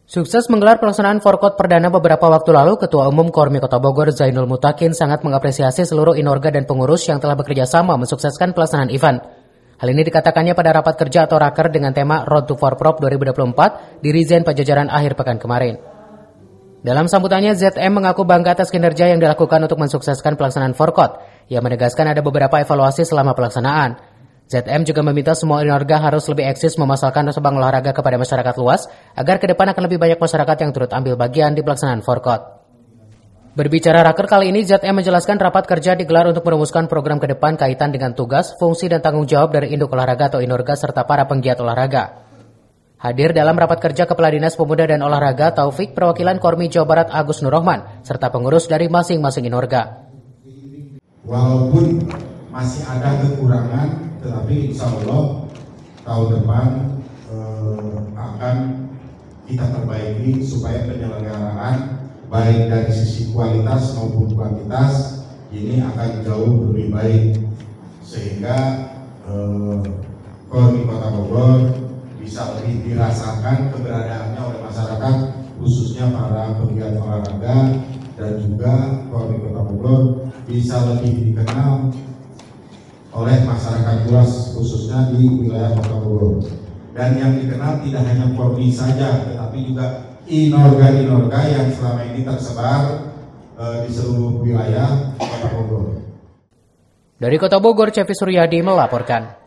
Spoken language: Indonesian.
Sukses menggelar pelaksanaan Forkot perdana beberapa waktu lalu, Ketua Umum Kormi Kota Bogor Zainul Mutakin sangat mengapresiasi seluruh inorga dan pengurus yang telah bekerja sama mensukseskan pelaksanaan event. Hal ini dikatakannya pada rapat kerja atau raker dengan tema Road to Forprov 2024 di Rizen Pajajaran akhir pekan kemarin. Dalam sambutannya, ZM mengaku bangga atas kinerja yang dilakukan untuk mensukseskan pelaksanaan Forkot. Ia menegaskan ada beberapa evaluasi selama pelaksanaan. ZM juga meminta semua inorga harus lebih eksis memasarkan cabang olahraga kepada masyarakat luas agar ke depan akan lebih banyak masyarakat yang turut ambil bagian di pelaksanaan Forkot. Berbicara raker kali ini, ZM menjelaskan rapat kerja digelar untuk merumuskan program ke depan kaitan dengan tugas, fungsi, dan tanggung jawab dari induk olahraga atau inorga serta para penggiat olahraga. Hadir dalam rapat kerja Kepala Dinas Pemuda dan Olahraga Taufik, perwakilan Kormi Jawa Barat Agus Nurrohman, serta pengurus dari masing-masing inorga. Walaupun masih ada kekurangan, tetapi insya Allah tahun depan akan kita perbaiki supaya penyelenggaraan baik dari sisi kualitas maupun kuantitas ini akan jauh lebih baik, sehingga Kormi Kota Bogor bisa lebih dirasakan keberadaannya oleh masyarakat, khususnya para penggiat olahraga, dan juga Kormi Kota Bogor bisa lebih dikenal oleh masyarakat luas, khususnya di wilayah Kota Bogor. Dan yang dikenal tidak hanya Kormi saja, tetapi juga inorga-inorga yang selama ini tersebar di seluruh wilayah Kota Bogor. Dari Kota Bogor, Cevi Suryadi melaporkan.